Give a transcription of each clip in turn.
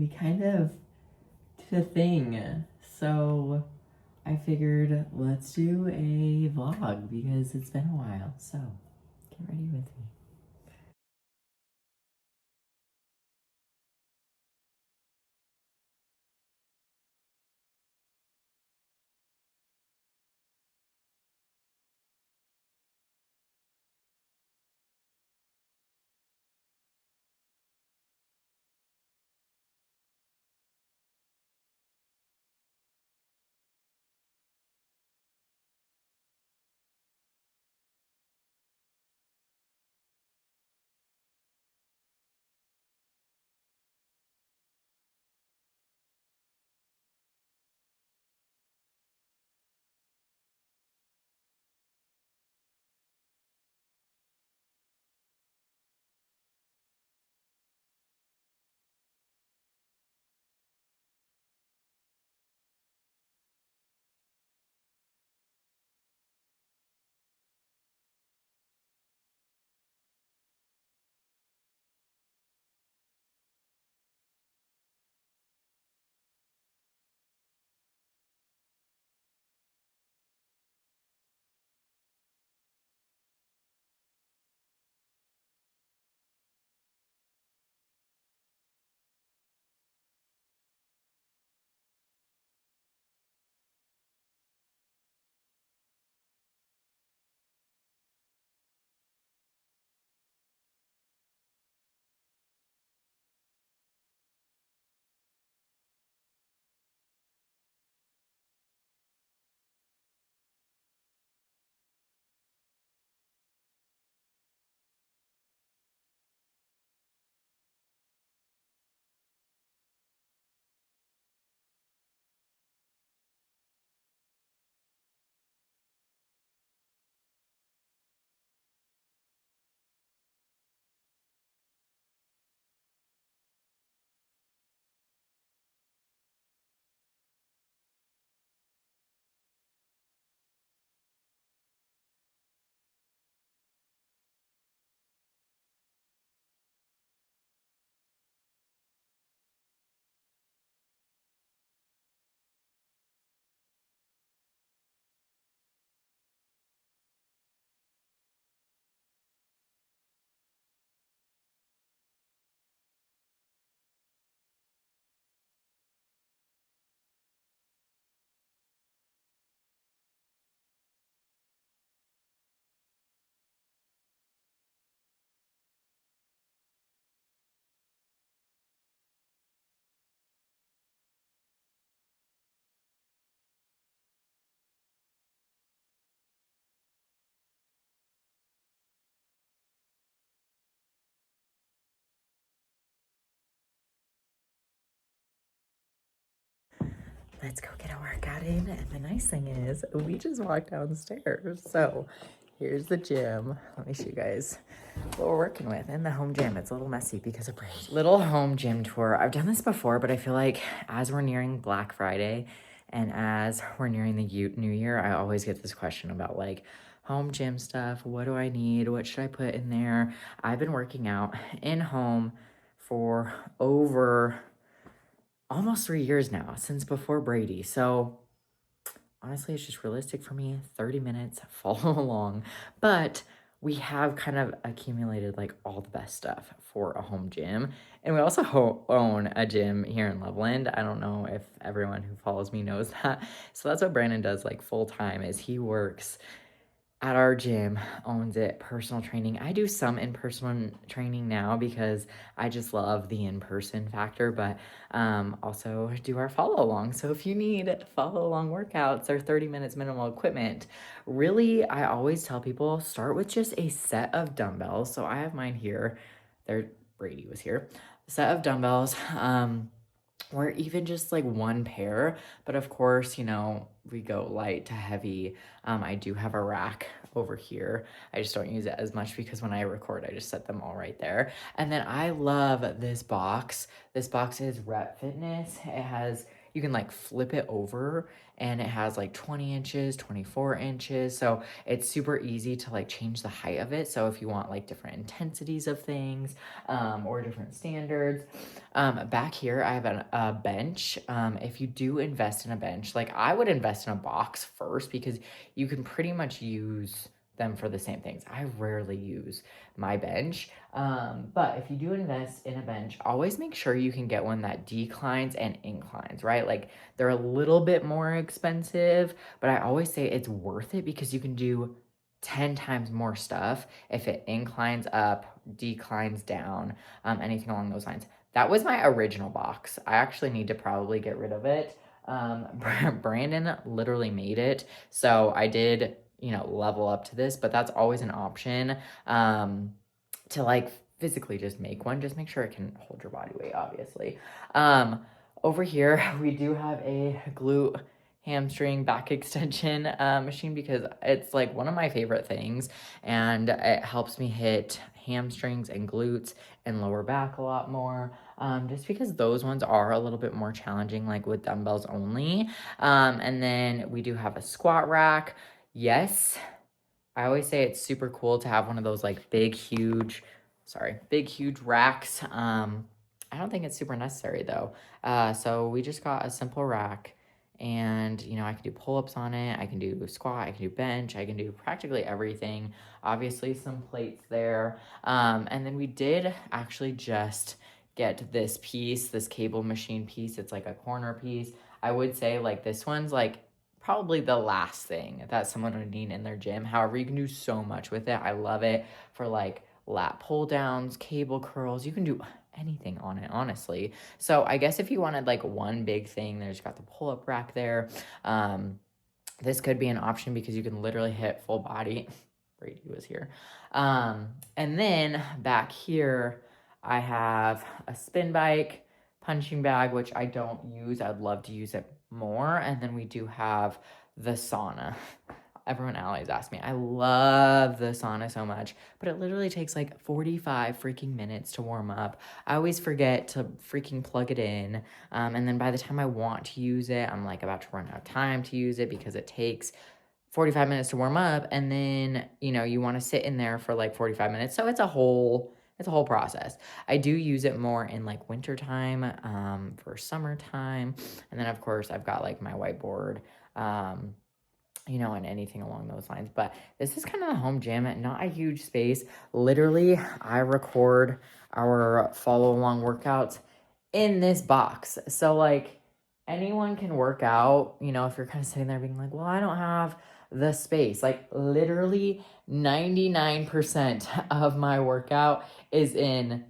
we kind of did a thing. So I figured let's do a vlog because it's been a while. So get ready with me. Let's go get a workout in. And the nice thing is we just walked downstairs. So here's the gym. Let me show you guys what we're working with in the home gym. It's a little messy because of Brady. Little home gym tour. I've done this before, but I feel like as we're nearing Black Friday and as we're nearing the new year, I always get this question about like home gym stuff. What do I need? What should I put in there? I've been working out in home for over almost 3 years now, since before Brady. So honestly, it's just realistic for me. 30 minutes, follow along. But we have kind of accumulated like all the best stuff for a home gym. And we also own a gym here in Loveland. I don't know if everyone who follows me knows that. So that's what Brandon does like full time is he works at our gym, owns it, personal training. I do some in-person training now because I just love the in-person factor, but also do our follow along. So if you need follow along workouts or 30 minutes minimal equipment, really, I always tell people start with just a set of dumbbells. So I have mine here. Brady was here. A set of dumbbells. Or even just like one pair. But of course, you know, we go light to heavy. I do have a rack over here. I just don't use it as much because when I record, I just set them all right there. And then I love this box. This box is Rep Fitness. It has you can like flip it over and it has like 20 inches, 24 inches. So it's super easy to like change the height of it. So if you want like different intensities of things or different standards. Back here, I have a bench. If you do invest in a bench, like I would invest in a box first because you can pretty much use them for the same things. I rarely use my bench. But if you do invest in a bench, always make sure you can get one that declines and inclines, right? Like they're a little bit more expensive, but I always say it's worth it because you can do 10 times more stuff if it inclines up, declines down, anything along those lines. That was my original box. I actually need to probably get rid of it. Brandon literally made it. So I did, level up to this, but that's always an option to like physically just make one. Just make sure it can hold your body weight, obviously. Over here, we do have a glute hamstring back extension machine because it's like one of my favorite things, and it helps me hit hamstrings and glutes and lower back a lot more, just because those ones are a little bit more challenging, like with dumbbells only. And then we do have a squat rack. Yes, I always say it's super cool to have one of those like big huge racks. I don't think it's super necessary though. So we just got a simple rack, and I can do pull-ups on it, I can do squat, I can do bench, I can do practically everything. Obviously some plates there. And then we did actually just get this piece, this cable machine piece. It's like a corner piece. I would say like this one's like probably the last thing that someone would need in their gym. However, you can do so much with it. I love it for like lat pull downs, cable curls. You can do anything on it, honestly. So I guess if you wanted like one big thing, there's got the pull-up rack there. This could be an option because you can literally hit full body. Brady was here. And then back here, I have a spin bike, punching bag, which I don't use. I'd love to use it more. And then we do have the sauna. Everyone always asks me. I love the sauna so much, but it literally takes like 45 freaking minutes to warm up. I always forget to freaking plug it in. And then by the time I want to use it, I'm like about to run out of time to use it because it takes 45 minutes to warm up. And then, you want to sit in there for like 45 minutes. So it's a whole process. I do use it more in like wintertime, for summertime. And then of course I've got like my whiteboard, and anything along those lines. But this is kind of the home gym, not a huge space. Literally, I record our follow along workouts in this box. So like anyone can work out, if you're kind of sitting there being like, well, I don't have the space. Like literally 99% of my workout is in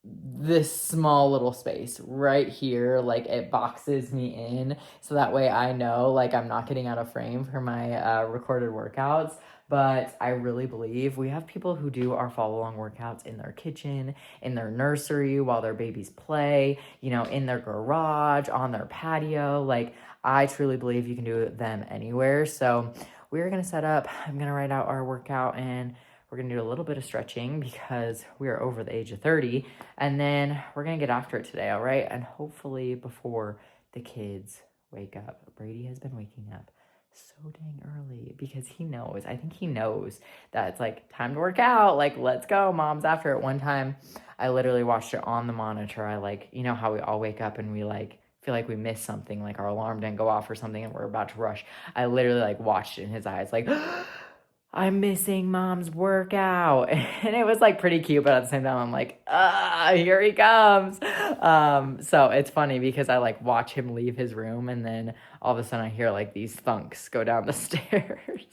this small little space right here. Like it boxes me in so that way I know like I'm not getting out of frame for my recorded workouts. But I really believe we have people who do our follow along workouts in their kitchen, in their nursery while their babies play, in their garage, on their patio. Like I truly believe you can do them anywhere. So we're going to set up, I'm going to write out our workout, and we're going to do a little bit of stretching because we are over the age of 30. And then we're going to get after it today, all right? And hopefully before the kids wake up. Brady has been waking up so dang early because I think he knows that it's like time to work out. Like, let's go. Mom's after it. One time I literally watched it on the monitor. I like, how we all wake up and we like feel like we missed something, like our alarm didn't go off or something and we're about to rush. I literally like watched it in his eyes like, I'm missing mom's workout. And it was like pretty cute, but at the same time, I'm like, here he comes. So it's funny because I like watch him leave his room and then all of a sudden I hear like these thunks go down the stairs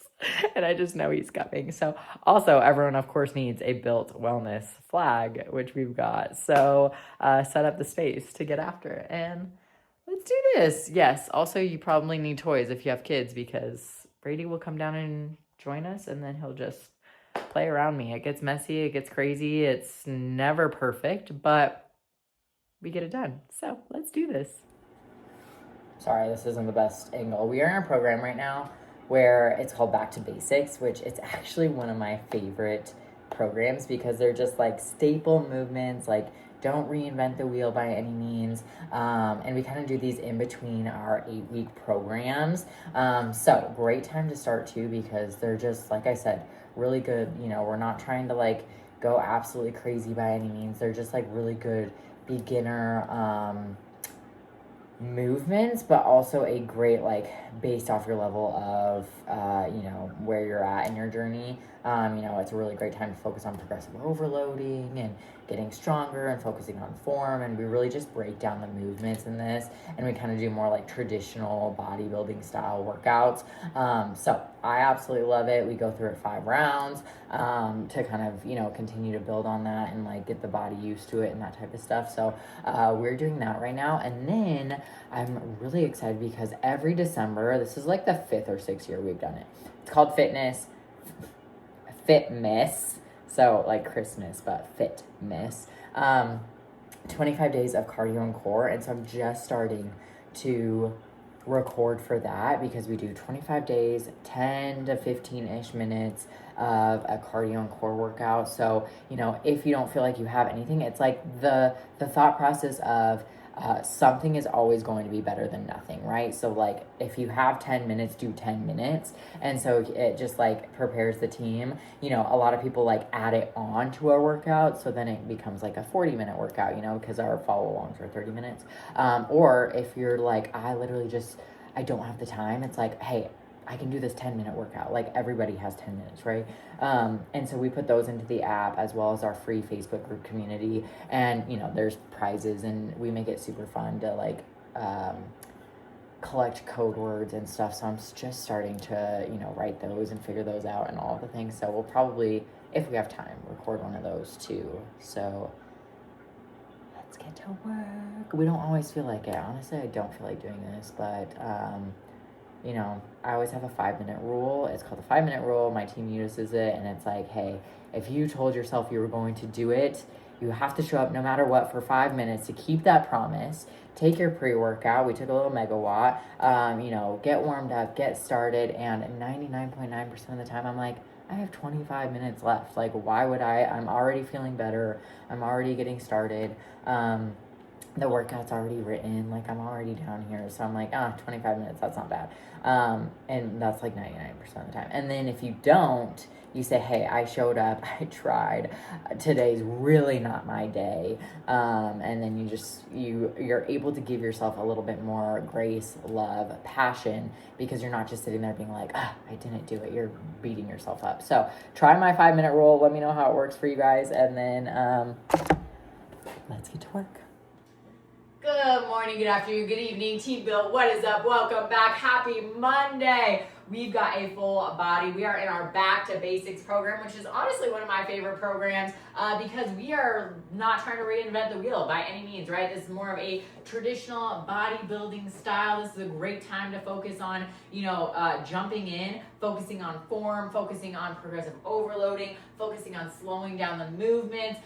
and I just know he's coming. So also everyone of course needs a Built Wellness flag, which we've got. So set up the space to get after it and let's do this. Yes. Also you probably need toys if you have kids because Brady will come down and join us and then he'll just play around me. It gets messy, it gets crazy, it's never perfect, but we get it done. So let's do this. Sorry, this isn't the best angle. We are in a program right now where it's called Back to Basics, which it's actually one of my favorite programs because they're just like staple movements, like don't reinvent the wheel by any means. And we kind of do these in between our 8-week programs. So great time to start too, because they're just, like I said, really good. You know, we're not trying to like go absolutely crazy by any means. They're just like really good beginner movements, but also a great, like, based off your level of you know, where you're at in your journey. You know, it's a really great time to focus on progressive overloading and getting stronger and focusing on form, and we really just break down the movements in this, and we kind of do more like traditional bodybuilding style workouts. So I absolutely love it. We go through it 5 rounds to kind of, you know, continue to build on that and like get the body used to it and that type of stuff. So we're doing that right now. And then I'm really excited because every December, this is like the 5th or 6th year we've done it. It's called Fitmiss. So like Christmas, but Fitmiss. 25 days of cardio and core. And so I'm just starting to record for that because we do 25 days, 10 to 15-ish minutes of a cardio and core workout. So, you know, if you don't feel like you have anything, it's like the thought process of something is always going to be better than nothing, right? So like if you have 10 minutes, do 10 minutes. And so it just like prepares the team. You know, a lot of people like add it on to a workout. So then it becomes like a 40-minute workout, you know, because our follow alongs are 30 minutes. Or if you're like, I don't have the time. It's like, hey, I can do this 10-minute workout. Like everybody has 10 minutes, right? And so we put those into the app as well as our free Facebook group community. And, you know, there's prizes and we make it super fun to like collect code words and stuff. So I'm just starting to, you know, write those and figure those out and all the things. So we'll probably, if we have time, record one of those too. So let's get to work. We don't always feel like it. Honestly, I don't feel like doing this, but you know, I always have a 5-minute rule. It's called the 5-minute rule. My team uses it, and it's like, hey, if you told yourself you were going to do it, you have to show up no matter what for 5 minutes to keep that promise. Take your pre-workout. We took a little megawatt. You know, get warmed up, get started, and 99.9% of the time, I'm like, I have 25 minutes left. Like, why would I'm already feeling better. I'm already getting started. The workout's already written, like I'm already down here. So I'm like, 25 minutes, that's not bad. And that's like 99% of the time. And then if you don't, you say, hey, I showed up, I tried. Today's really not my day. And then you're able to give yourself a little bit more grace, love, passion, because you're not just sitting there being like, I didn't do it. You're beating yourself up. So try my 5-minute rule. Let me know how it works for you guys. And then let's get to work. Good morning, good afternoon, good evening, Team Built. What is up? Welcome back. Happy Monday. We've got a full body. We are in our Back to Basics program, which is honestly one of my favorite programs because we are not trying to reinvent the wheel by any means, right? This is more of a traditional bodybuilding style. This is a great time to focus on, you know, jumping in, focusing on form, focusing on progressive overloading, focusing on slowing down the movements.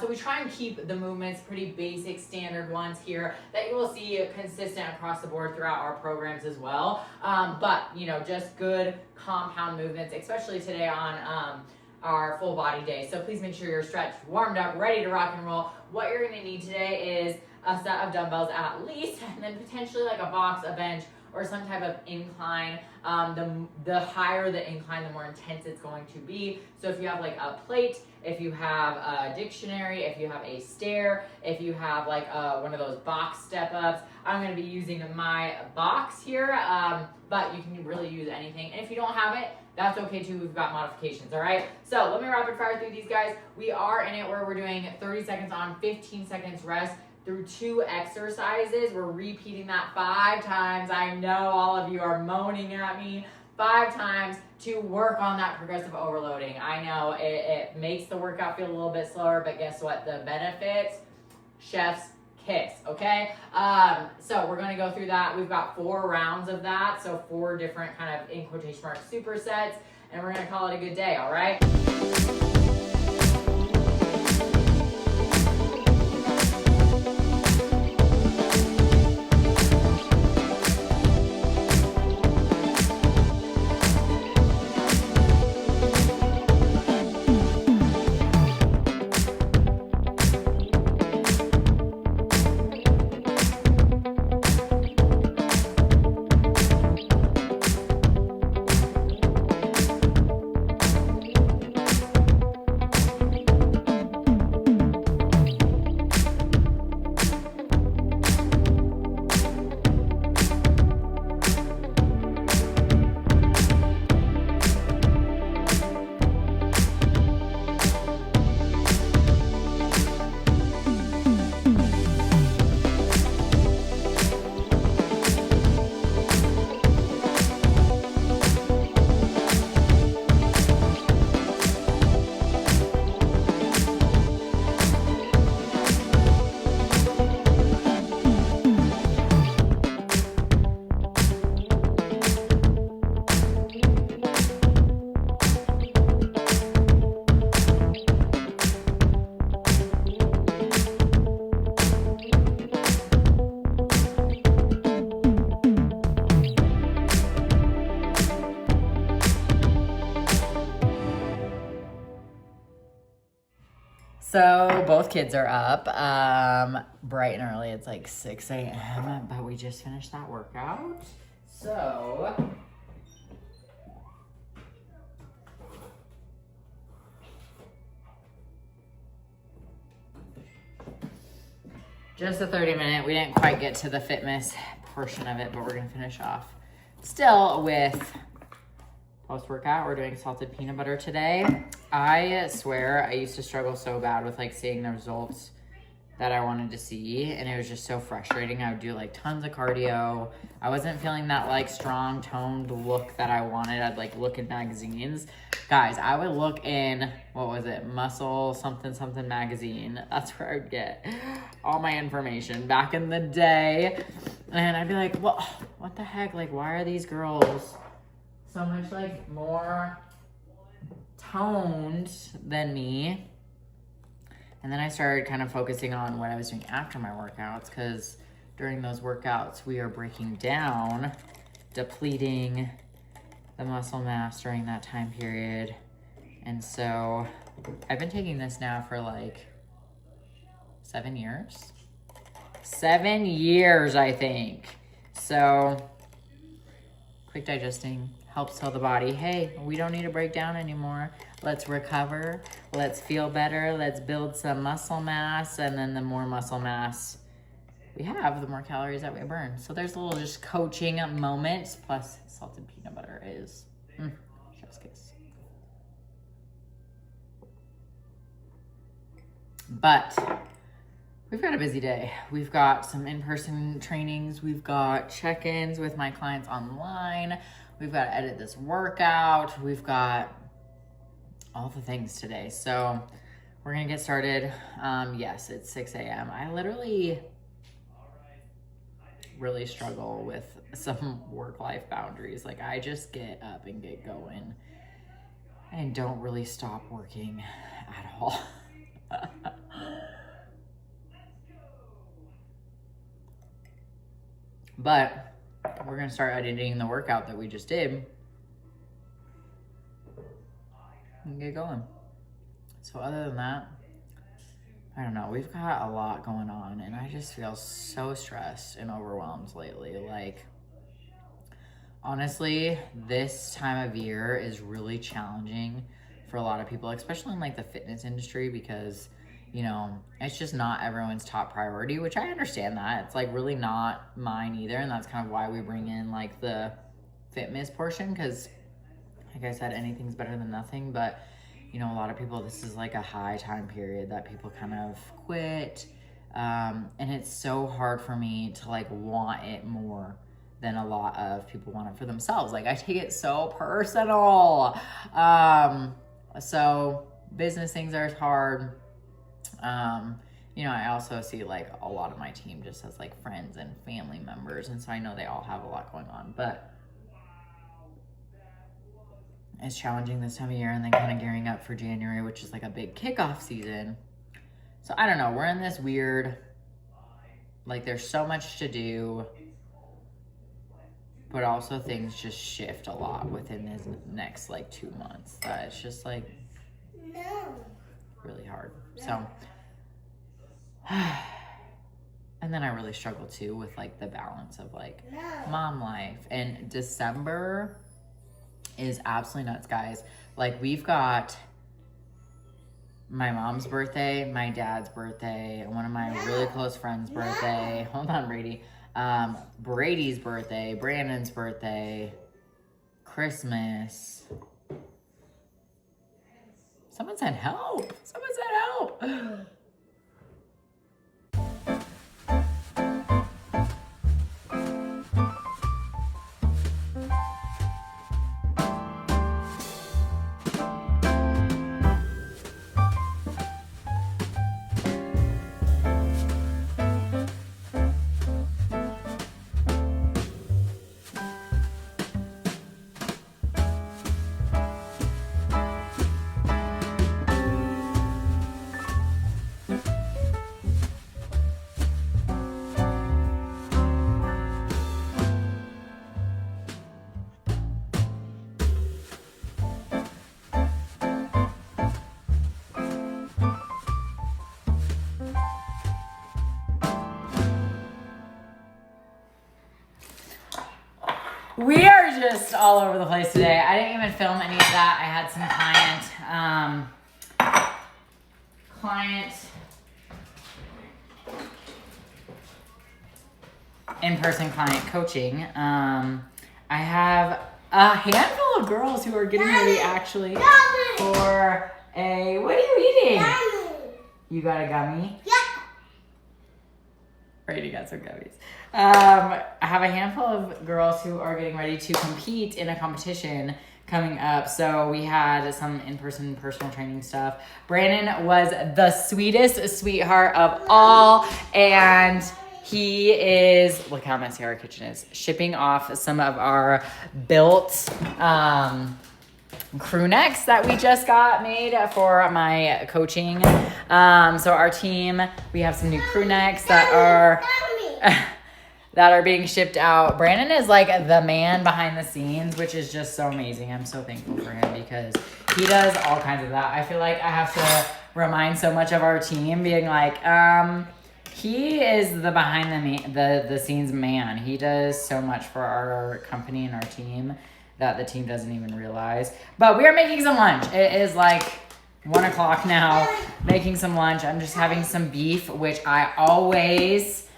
So we try and keep the movements pretty basic, standard ones here that you will see consistent across the board throughout our programs as well. But, you know, just good compound movements, especially today on our full body day. So please make sure you're stretched, warmed up, ready to rock and roll. What you're going to need today is a set of dumbbells at least, and then potentially like a box, a bench, or some type of incline. The higher the incline, the more intense it's going to be. So if you have like a plate, if you have a dictionary, if you have a stair, if you have like one of those box step ups, I'm going to be using my box here, but you can really use anything. And if you don't have it, that's okay too. We've got modifications, all right? So let me rapid fire through these guys. We are in it where we're doing 30 seconds on, 15 seconds rest through 2 exercises. We're repeating that 5 times. I know all of you are moaning at me. 5 times to work on that progressive overloading. I know it makes the workout feel a little bit slower, but guess what? The benefits, chef's kiss, okay? So we're gonna go through that. We've got 4 rounds of that, so 4 different kind of, in quotation marks, supersets, and we're gonna call it a good day, all right? So both kids are up, bright and early. It's like 6 a.m., but we just finished that workout. So just a 30-minute. We didn't quite get to the fitness portion of it, but we're gonna finish off still with post-workout. We're doing salted peanut butter today. I swear I used to struggle so bad with like seeing the results that I wanted to see, and it was just so frustrating. I would do like tons of cardio. I wasn't feeling that like strong toned look that I wanted. I'd like look in magazines. Guys, I would look in, what was it, Muscle something something magazine. That's where I would get all my information back in the day. And I'd be like, well, what the heck? Like, why are these girls so much like more toned than me? And then I started kind of focusing on what I was doing after my workouts, because during those workouts we are breaking down, depleting the muscle mass during that time period. And so I've been taking this now for like 7 years. 7 years, I think. So quick digesting helps tell the body, hey, we don't need to break down anymore. Let's recover. Let's feel better. Let's build some muscle mass. And then the more muscle mass we have, the more calories that we burn. So there's a little just coaching moment. Plus salted peanut butter is chef's kiss. But we've got a busy day. We've got some in-person trainings. We've got check-ins with my clients online. We've got to edit this workout. We've got all the things today. So we're going to get started. Yes, it's 6 a.m. I literally really struggle with some work-life boundaries. Like, I just get up and get going and don't really stop working at all. But we're gonna start editing the workout that we just did and get going. So other than that, I don't know, we've got a lot going on and I just feel so stressed and overwhelmed lately. Like, honestly, this time of year is really challenging for a lot of people, especially in like the fitness industry, because, you know, it's just not everyone's top priority, which I understand that. It's like really not mine either. And that's kind of why we bring in like the fitness portion, because like I said, anything's better than nothing. But, you know, a lot of people, this is like a high time period that people kind of quit. And it's so hard for me to like want it more than a lot of people want it for themselves. Like, I take it so personal. So business things are hard. You know, I also see like a lot of my team just as like friends and family members. And so I know they all have a lot going on, but it's challenging this time of year, and then kind of gearing up for January, which is like a big kickoff season. So I don't know, we're in this weird, like there's so much to do, but also things just shift a lot within this next like 2 months. That it's just like really hard. So, and then I really struggle too with like the balance of like mom life. And December is absolutely nuts, guys. Like, we've got my mom's birthday, my dad's birthday, one of my really close friends' birthday. Hold on, Brady. Brady's birthday, Brandon's birthday, Christmas. Someone said help. Someone said help. We are just all over the place today. I didn't even film any of that. I had some in-person client coaching. I have a handful of girls who are getting ready actually for a, what are you eating? You got a gummy? Yeah. Brady got some gummies. I have a handful of girls who are getting ready to compete in a competition coming up. So we had some in-person personal training stuff. Brandon was the sweetest sweetheart of all. And he is, look how messy our kitchen is, shipping off some of our built crew necks that we just got made for my coaching. So our team, we have some new crew necks that are being shipped out. Brandon is like the man behind the scenes, which is just so amazing. I'm so thankful for him because he does all kinds of that. I feel like I have to remind so much of our team being like, he is the behind the scenes man. He does so much for our company and our team that the team doesn't even realize. But we are making some lunch. It is like 1 o'clock now, making some lunch. I'm just having some beef, which I always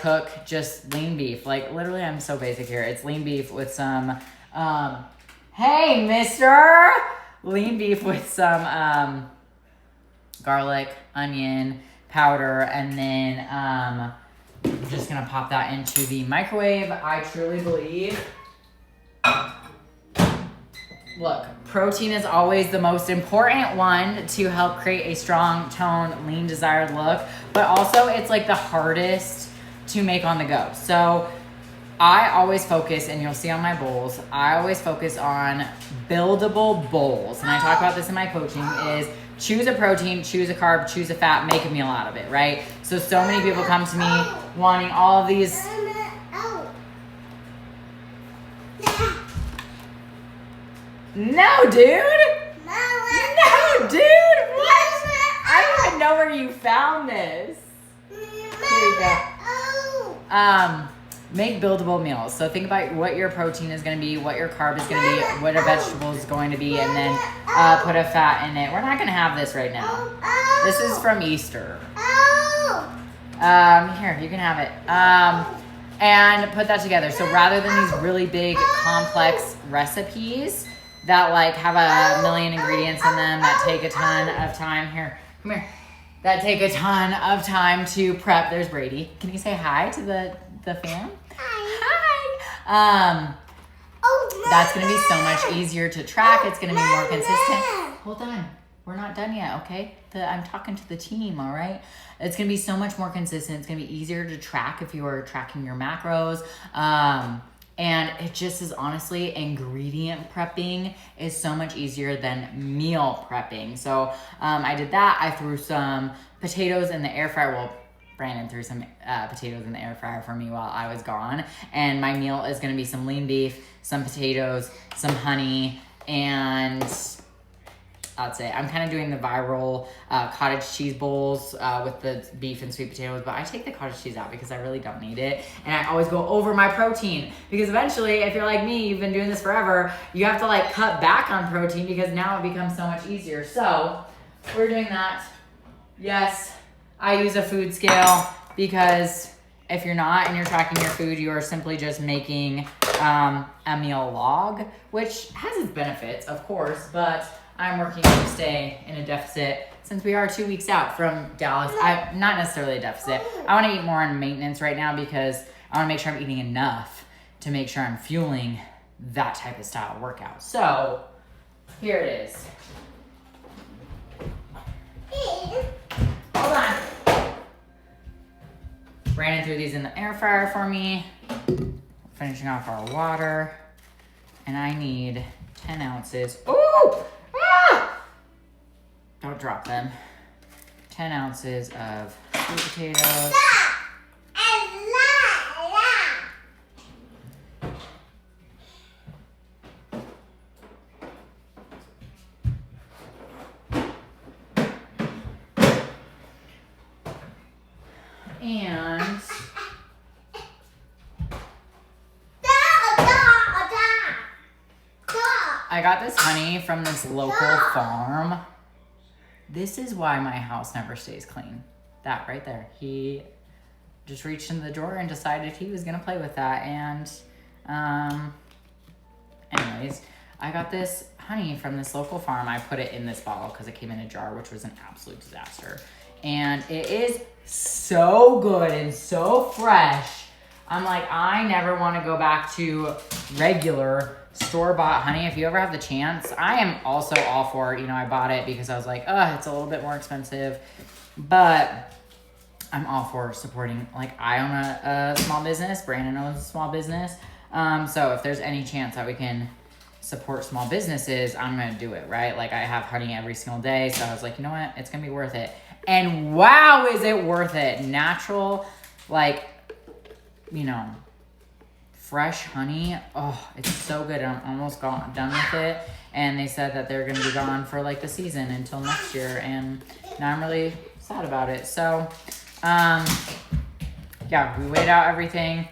cook just lean beef. Like literally I'm so basic here. It's lean beef with some, hey mister! Lean beef with some garlic, onion, powder, and then I'm just gonna pop that into the microwave. I truly believe, look, protein is always the most important one to help create a strong tone, lean, desired look, but also it's like the hardest to make on the go. So I always focus, and you'll see on my bowls, I always focus on buildable bowls. And I talk about this in my coaching is choose a protein, choose a carb, choose a fat, make a meal out of it, right? So many people come to me wanting all of these. No, dude. No, dude. What? I don't even know where you found this. Here you go. Make buildable meals. So think about what your protein is going to be, what your carb is going to be, what a vegetable is going to be, and then put a fat in it. We're not going to have this right now. This is from Easter. Here, you can have it. And put that together. So rather than these really big, complex recipes that like have a million ingredients in them that take a ton of time. Here, come here. That take a ton of time to prep. There's Brady. Can you say hi to the fam? Hi. That's going to be so much easier to track. It's going to be more consistent. Hold on. We're not done yet, okay? I'm talking to the team, all right? It's going to be so much more consistent. It's going to be easier to track if you are tracking your macros. And it just is honestly, ingredient prepping is so much easier than meal prepping. So I did that. I threw some potatoes in the air fryer. Well, Brandon threw some potatoes in the air fryer for me while I was gone. And my meal is going to be some lean beef, some potatoes, some honey, and I'd say I'm kind of doing the viral cottage cheese bowls with the beef and sweet potatoes, but I take the cottage cheese out because I really don't need it. And I always go over my protein because eventually, if you're like me, you've been doing this forever, you have to like cut back on protein because now it becomes so much easier. So we're doing that. Yes, I use a food scale because if you're not and you're tracking your food, you are simply just making a meal log, which has its benefits, of course, but I'm working to stay in a deficit since we are 2 weeks out from Dallas. I'm not necessarily a deficit. I want to eat more on maintenance right now because I want to make sure I'm eating enough to make sure I'm fueling that type of style workout. So here it is. Hold on. Brandon threw these in the air fryer for me. Finishing off our water. And I need 10 ounces. Ooh! Don't drop them. 10 ounces of sweet potatoes. And I got this honey from this local farm. This is why my house never stays clean. That right there. He just reached into the drawer and decided he was gonna play with that. And anyways, I got this honey from this local farm. I put it in this bottle because it came in a jar, which was an absolute disaster. And it is so good and so fresh. I'm like, I never want to go back to regular store-bought honey. If you ever have the chance, I am also all for it. You know, I bought it because I was like, it's a little bit more expensive, but I'm all for supporting. Like, I own a small business. Brandon owns a small business. So if there's any chance that we can support small businesses, I'm going to do it, right? Like, I have honey every single day. So I was like, you know what? It's going to be worth it. And wow, is it worth it. Natural, like, you know, fresh honey. Oh, it's so good. I'm almost done with it. And they said that they're going to be gone for like the season until next year. And now I'm really sad about it. So, yeah, we weighed out everything.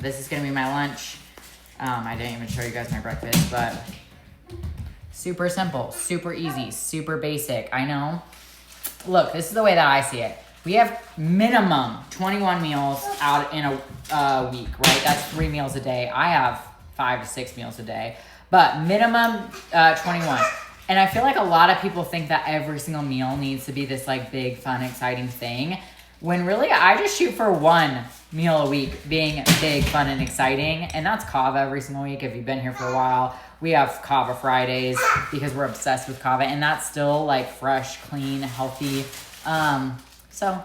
This is going to be my lunch. I didn't even show you guys my breakfast, but super simple, super easy, super basic. I know. Look, this is the way that I see it. We have minimum 21 meals out in a week, right? That's 3 meals a day. I have 5 to 6 meals a day, but minimum 21. And I feel like a lot of people think that every single meal needs to be this like big, fun, exciting thing. When really I just shoot for 1 meal a week being big, fun, and exciting. And that's Kava every single week. If you've been here for a while, we have Kava Fridays because we're obsessed with Kava. And that's still like fresh, clean, healthy. So,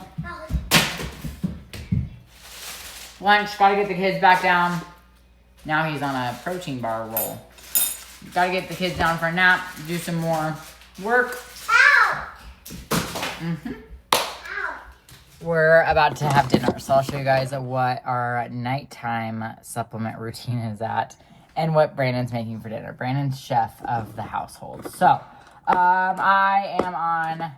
lunch, gotta get the kids back down. Now he's on a protein bar roll. Gotta get the kids down for a nap, do some more work. We're about to have dinner, so I'll show you guys what our nighttime supplement routine is at and what Brandon's making for dinner. Brandon's chef of the household. So, I am on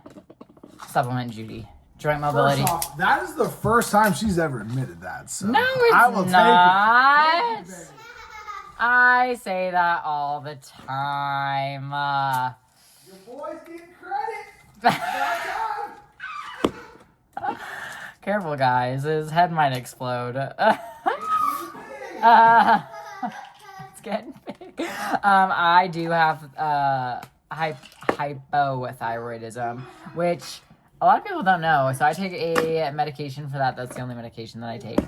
supplement duty. Joint mobility. First off, that is the first time she's ever admitted that. So no, it's I will not. Take it. I say that all the time. Your boy's getting credit. Careful, guys. His head might explode. It's getting big. I do have hypothyroidism, which a lot of people don't know. So I take a medication for that. That's the only medication that I take.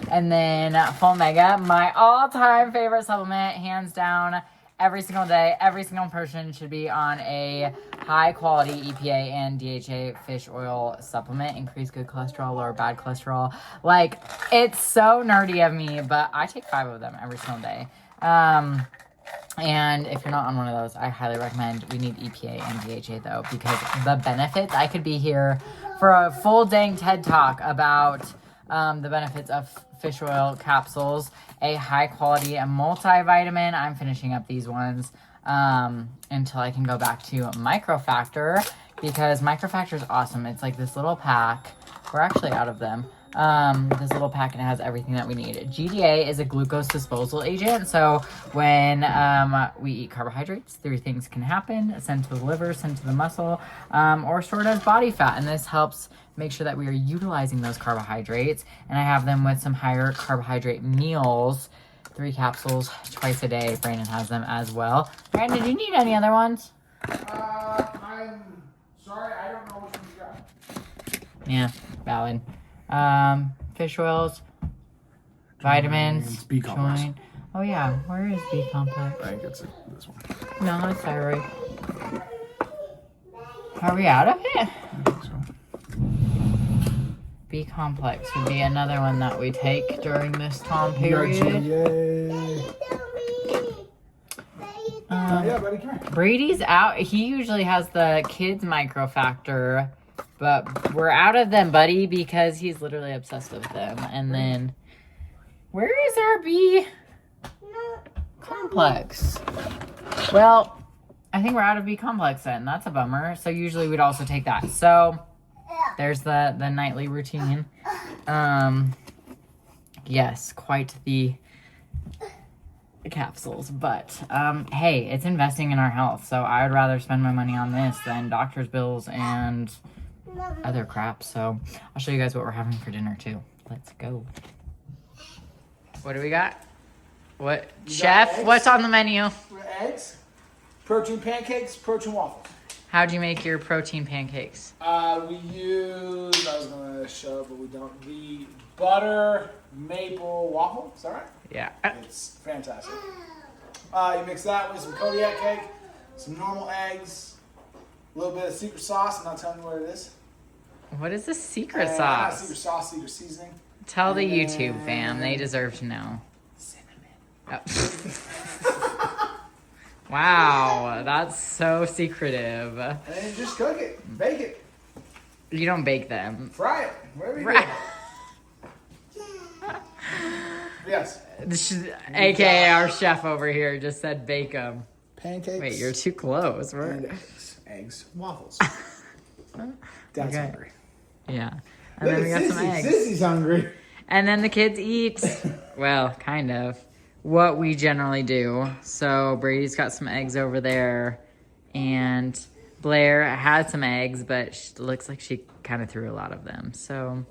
And then Full Mega, my all-time favorite supplement, hands down. Every single day, every single person should be on a high-quality EPA and DHA fish oil supplement. Increase good cholesterol, lower bad cholesterol. Like, it's so nerdy of me, but I take 5 of them every single day. And if you're not on one of those, I highly recommend. We need EPA and DHA, though, because the benefits, I could be here for a full dang TED Talk about the benefits of fish oil capsules, a high-quality multivitamin. I'm finishing up these ones until I can go back to Microfactor, because Microfactor is awesome. It's like this little pack. We're actually out of them. This little pack, and it has everything that we need. GDA is a glucose disposal agent. So when we eat carbohydrates, 3 things can happen: sent to the liver, sent to the muscle, or stored as body fat. And this helps make sure that we are utilizing those carbohydrates. And I have them with some higher carbohydrate meals, 3 capsules twice a day. Brandon has them as well. Brandon, do you need any other ones? I'm sorry, I don't know what you got. Yeah, valid. Fish oils, vitamins, B complex. joint. Oh yeah, where is B complex? I think it's this one. No, it's thyroid. Are we out of it? I think so. B complex would be another one that we take during this time You got period. GDA. Yeah, buddy, come here. Brady's out. He usually has the kids Microfactor, but we're out of them, buddy, because he's literally obsessed with them. And then, where is our B complex? Well, I think we're out of B complex then. That's a bummer. So usually we'd also take that. So there's the nightly routine. Yes, quite the capsules. But hey, it's investing in our health, so I would rather spend my money on this than doctor's bills and other crap. So I'll show you guys what we're having for dinner too. Let's go. What do we got? What, chef? What's on the menu? Eggs, protein pancakes, protein waffles. How'd you make your protein pancakes? We use, I was going to show, but we don't, the butter maple waffle. Is that right? Yeah. It's fantastic. You mix that with some Kodiak cake, some normal eggs, a little bit of secret sauce. I'm not telling you what it is. What is the secret Not sauce? secret sauce, secret seasoning. Tell the YouTube fam. They deserve to know. Cinnamon. Oh. Wow, that's so secretive. And then you just cook it, bake it, You don't bake them. fry it, whatever you Right. do. Yes. AKA our chef over here just said bake them. Pancakes. Wait, you're too close. And eggs, waffles. Dad's Okay. hungry. Yeah. And then we got some eggs. Sissy's hungry. And then the kids eat, well, kind of, what we generally do. So Brady's got some eggs over there, and Blair had some eggs, but looks like she kind of threw a lot of them. So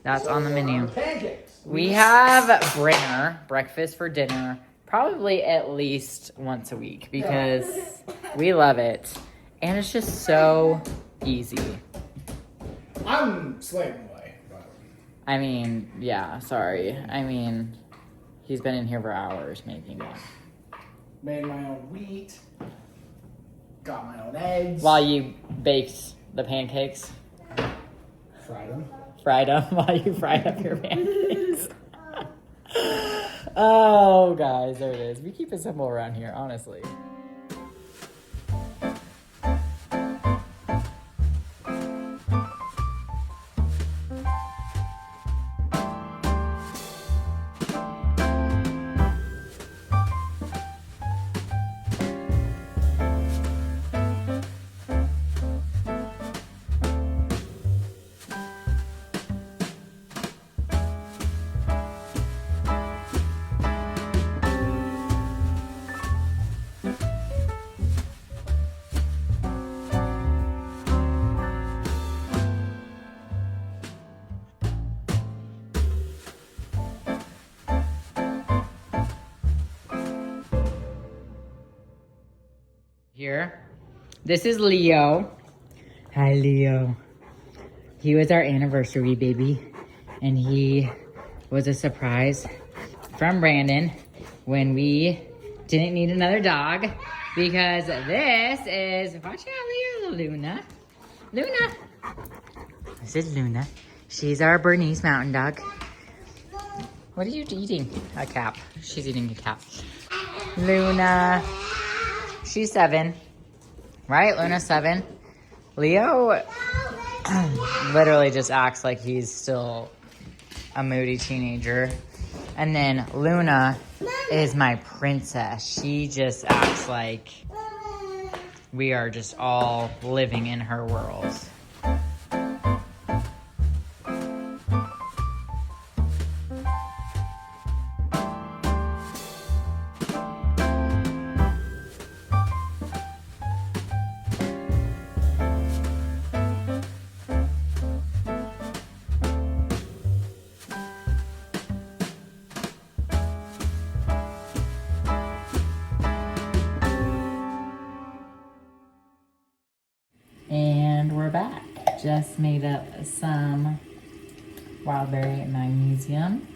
that's on the menu. Pancakes. We have Brinner, breakfast for dinner, probably at least once a week because we love it. And it's just so easy. I'm slaving away. But I mean, yeah, sorry. I mean, he's been in here for hours making it. made my own wheat. Got my own eggs. While you baked the pancakes, Fried them. fried them while you fried up your pancakes. Oh, guys, there it is. We keep it simple around here, honestly. Here. This is Leo. Hi, Leo. He was our anniversary baby, and he was a surprise from Brandon when we didn't need another dog because this is, watch out, Leo, Luna. Luna. This is Luna. She's our Bernese mountain dog. What are you eating? A cap. She's eating a cap. Luna. She's 7. Right? Luna's 7. Leo literally just acts like he's still a moody teenager. And then Luna is my princess. She just acts like we are just all living in her world. And we're back. Just made up some wild berry magnesium.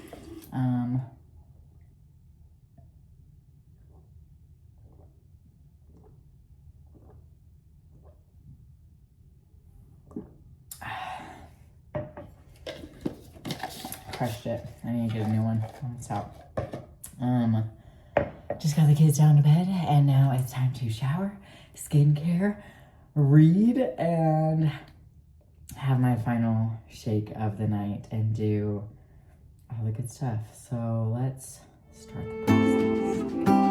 Crushed it. I need to get a new one. It's out. Just got the kids down to bed, and now it's time to shower, skincare, read, and have my final shake of the night and do all the good stuff. So let's start the process.